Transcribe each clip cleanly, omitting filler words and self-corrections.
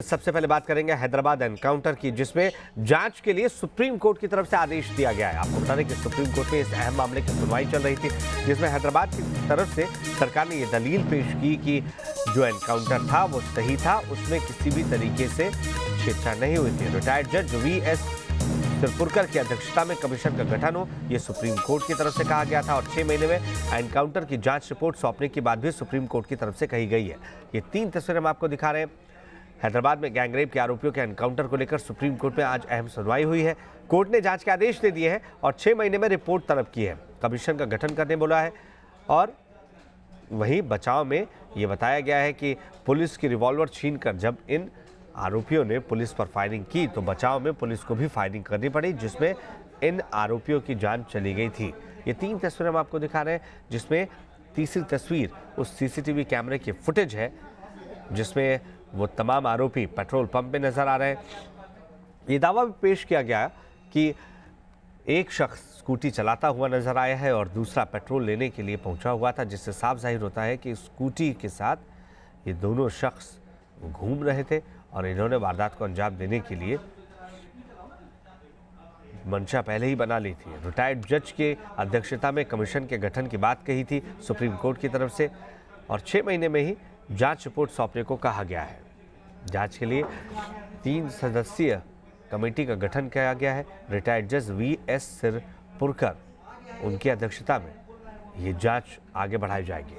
सबसे पहले बात करेंगे हैदराबाद एनकाउंटर की, जिसमें जांच के लिए सुप्रीम कोर्ट की तरफ से आदेश दिया गया है। आपको बता दें कि सुप्रीम कोर्ट में इस अहम मामले की सुनवाई चल रही थी, जिसमें हैदराबाद की तरफ से सरकार ने ये दलील पेश की कि जो एनकाउंटर था वो सही था, उसमें किसी भी तरीके से छेड़छाड़ नहीं हुई थी। रिटायर्ड जज VS सिरपुरकर की अध्यक्षता में कमीशन का गठन हो, ये सुप्रीम कोर्ट की तरफ से कहा गया था और 6 महीने में एनकाउंटर की जांच रिपोर्ट सौंपने की बात भी सुप्रीम कोर्ट की तरफ से कही गई है। ये 3 तस्वीरें हम आपको दिखा रहे हैं। हैदराबाद में गैंगरेप के आरोपियों के एनकाउंटर को लेकर सुप्रीम कोर्ट में आज अहम सुनवाई हुई है। कोर्ट ने जांच के आदेश दे दिए हैं और 6 महीने में रिपोर्ट तलब की है। कमीशन का गठन करने बोला है और वहीं बचाव में ये बताया गया है कि पुलिस की रिवॉल्वर छीनकर जब इन आरोपियों ने पुलिस पर फायरिंग की तो बचाव में पुलिस को भी फायरिंग करनी पड़ी, जिसमें इन आरोपियों की जान चली गई थी। ये 3 तस्वीरें हम आपको दिखा रहे हैं, जिसमें तीसरी तस्वीर उस CCTV कैमरे की फुटेज है जिसमें वो तमाम आरोपी पेट्रोल पंप में नजर आ रहे हैं। ये दावा भी पेश किया गया कि एक शख्स स्कूटी चलाता हुआ नजर आया है और दूसरा पेट्रोल लेने के लिए पहुंचा हुआ था, जिससे साफ जाहिर होता है कि स्कूटी के साथ ये दोनों शख्स घूम रहे थे और इन्होंने वारदात को अंजाम देने के लिए मंशा पहले ही बना ली थी। रिटायर्ड जज के अध्यक्षता में कमीशन के गठन की बात कही थी सुप्रीम कोर्ट की तरफ से और 6 महीने में ही जांच रिपोर्ट सौंपने को कहा गया है। जांच के लिए 3 सदस्यीय कमेटी का गठन किया गया है। रिटायर्ड जज VS सिरपुरकर उनकी अध्यक्षता में ये जांच आगे बढ़ाई जाएगी।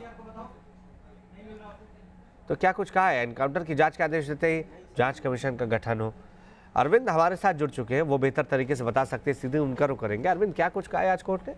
तो क्या कुछ कहा है, एनकाउंटर की जांच के आदेश देते ही जांच कमीशन का गठन हो। अरविंद हमारे साथ जुड़ चुके हैं, वो बेहतर तरीके से बता सकते हैं, सीधे उनका रुख करेंगे। अरविंद, क्या कुछ कहा है आज कोर्ट ने?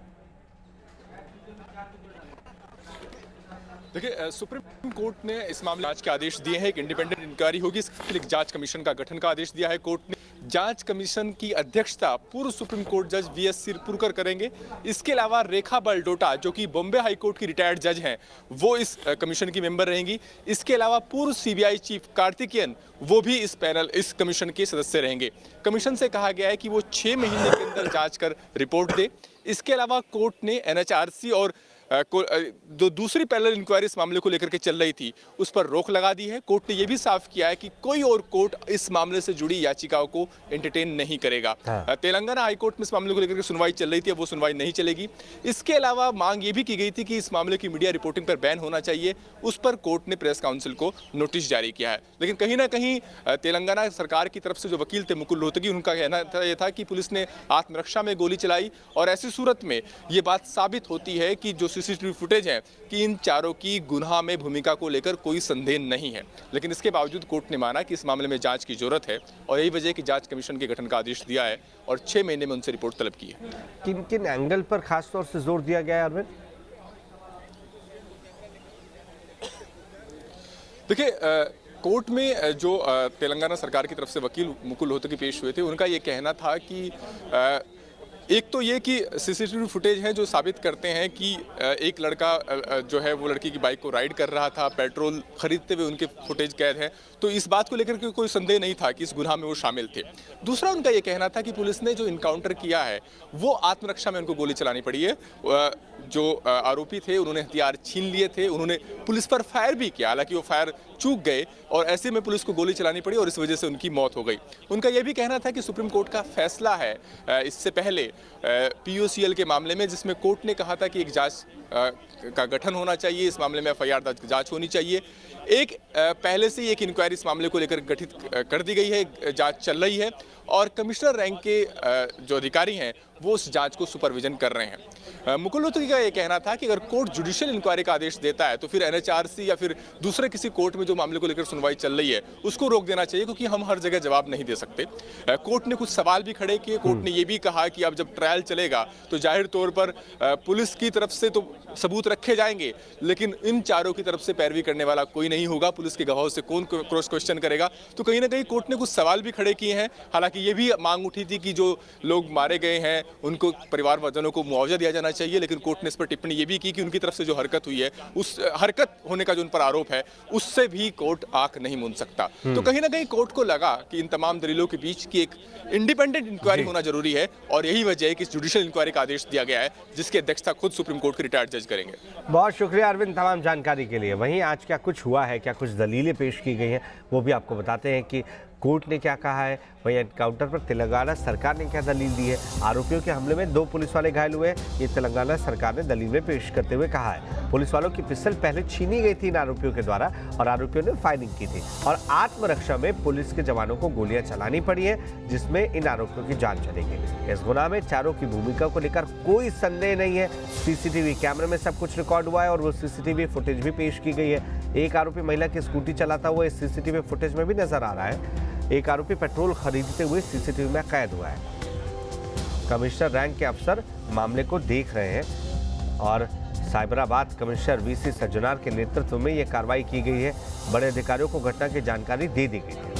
देखिए, सुप्रीम कोर्ट ने इस मामले जांच के आदेश दिए हैं। एक इंडिपेंडेंट इंक्वायरी होगी, इसके लिए जांच कमीशन का गठन का आदेश दिया है कोर्ट ने। जांच कमीशन की अध्यक्षता पूर्व सुप्रीम कोर्ट जज VS सिरपुरकर करेंगे। इसके अलावा रेखा बलडोटा, जो कि बॉम्बे हाई कोर्ट की रिटायर्ड जज हैं, वो इस कमीशन की मेंबर रहेंगी। इसके अलावा पूर्व CBI चीफ कार्तिकेयन, वो भी इस कमीशन के सदस्य रहेंगे। कमीशन से कहा गया है कि वो 6 महीने के अंदर जांच कर रिपोर्ट दे। इसके अलावा कोर्ट ने NHRC और जो दूसरी पैरेलल इंक्वायरी इस मामले को लेकर के चल रही थी, उस पर रोक लगा दी है। कोर्ट ने यह भी साफ किया है कि कोई और कोर्ट इस मामले से जुड़ी याचिकाओं को एंटरटेन नहीं करेगा। तेलंगाना हाई कोर्ट में इस मामले को लेकर के सुनवाई चल रही थी, अब वो सुनवाई नहीं चलेगी। इसके अलावा मांग ये भी की गई थी कि इस मामले की मीडिया रिपोर्टिंग पर बैन होना चाहिए, उस पर कोर्ट ने प्रेस काउंसिल को नोटिस जारी किया है। लेकिन कहीं ना कहीं तेलंगाना सरकार की तरफ से जो वकील थे मुकुल रोहतगी, उनका कहना यह था कि पुलिस ने आत्मरक्षा में गोली चलाई और ऐसी सूरत में ये बात साबित होती है कि जो CCTV फुटेज है कि इन चारों की गुनाह में भूमिका को लेकर कोई संदेह नहीं है। लेकिन इसके बावजूद कोर्ट ने माना कि इस मामले में जांच की जरूरत है और यही वजह कि जांच कमीशन के गठन का आदेश दिया है और 6 महीने में उनसे रिपोर्ट तलब की है। किन किन एंगल पर खासतौर से जोर दिया गया है अरविंद? देखिए, कोर्ट में जो तेलंगाना सरकार की तरफ से वकील मुकुल रोहतगी पेश हुए थे, उनका ये कहना था कि एक तो ये कि CCTV फुटेज हैं जो साबित करते हैं कि एक लड़का जो है वो लड़की की बाइक को राइड कर रहा था, पेट्रोल खरीदते हुए उनके फुटेज कैद है, तो इस बात को लेकर के कोई संदेह नहीं था कि इस गुनाह में वो शामिल थे। दूसरा उनका ये कहना था कि पुलिस ने जो इनकाउंटर किया है वो आत्मरक्षा में उनको गोली चलानी पड़ी है। जो आरोपी थे उन्होंने हथियार छीन लिए थे, उन्होंने पुलिस पर फायर भी किया, हालांकि वो फायर चूक गए और ऐसे में पुलिस को गोली चलानी पड़ी और इस वजह से उनकी मौत हो गई। उनका यह भी कहना था कि सुप्रीम कोर्ट का फैसला है इससे पहले POCL के मामले में, जिसमें कोर्ट ने कहा था कि एक जांच का गठन होना चाहिए, इस मामले में FIR जांच होनी चाहिए। एक पहले से ही एक इंक्वायरी इस मामले को लेकर गठित कर दी गई है, जांच चल रही है और कमिश्नर रैंक के जो अधिकारी हैं वो उस जांच को सुपरविजन कर रहे हैं। मुकुल रोहतगी का यह कहना था कि अगर कोर्ट जुडिशियल इंक्वायरी का आदेश देता है तो फिर NHRC या फिर दूसरे किसी कोर्ट में जो मामले को लेकर सुनवाई चल रही है उसको रोक देना चाहिए, क्योंकि हम हर जगह जवाब नहीं दे सकते। कोर्ट ने कुछ सवाल भी खड़े किए। कोर्ट ने यह भी कहा कि अब जब ट्रायल चलेगा तो जाहिर तौर पर पुलिस की तरफ से तो सबूत रखे जाएंगे, लेकिन इन चारों की तरफ से पैरवी करने वाला कोई नहीं होगा। पुलिस के गवाहों से कौन क्रॉस क्वेश्चन करेगा? तो कहीं ना कहीं कोर्ट ने कुछ सवाल भी खड़े किए हैं। हालांकि ये भी मांग उठी थी कि जो लोग मारे गए हैं उनको परिवारजनों को मुआवजा दिया जाना चाहिए, लेकिन कोर्ट ने इस पर टिप्पणी ये भी की कि उनकी तरफ से जो हरकत हुई है, उस हरकत होने का जो उन पर आरोप है, उससे भी कोर्ट आंख नहीं मूंद सकता। तो कहीं ना कहीं कोर्ट को लगा कि इन तमाम दलीलों के बीच की एक इंडिपेंडेंट इंक्वायरी होना जरूरी है, और यही वजह है कि इस जुडिशियल इंक्वायरी का आदेश दिया गया है, जिसकी अध्यक्षता खुद सुप्रीम कोर्ट के रिटायर्ड जज करेंगे। बहुत शुक्रिया अरविंद तमाम जानकारी के लिए। वहीं आज क्या कुछ हुआ है, क्या कुछ दलीलें पेश की गई हैं, वो भी आपको बताते हैं कि कोर्ट ने क्या कहा है। वहीं एनकाउंटर पर तेलंगाना सरकार ने क्या दलील दी है। आरोपियों के हमले में 2 पुलिस वाले घायल हुए, ये तेलंगाना सरकार ने दलील में पेश करते हुए कहा है। पुलिस वालों की पिस्टल पहले छीनी गई थी इन आरोपियों के द्वारा और आरोपियों ने फायरिंग की थी और आत्मरक्षा में पुलिस के जवानों को गोलियां चलानी पड़ी है, जिसमें इन आरोपियों की जान चली गई। इस गुनाह में चारों की भूमिका को लेकर कोई संदेह नहीं है। सीसीटीवी कैमरे में सब कुछ रिकॉर्ड हुआ है और वो सीसीटीवी फुटेज भी पेश की गई है। एक आरोपी महिला की स्कूटी चलाता हुआ इस सीसीटीवी फुटेज में भी नजर आ रहा है। एक आरोपी पेट्रोल खरीदते हुए सीसीटीवी में कैद हुआ है। कमिश्नर रैंक के अफसर मामले को देख रहे हैं और साइबराबाद कमिश्नर वीसी सज्जनार के नेतृत्व में यह कार्रवाई की गई है। बड़े अधिकारियों को घटना की जानकारी दे दी गई है।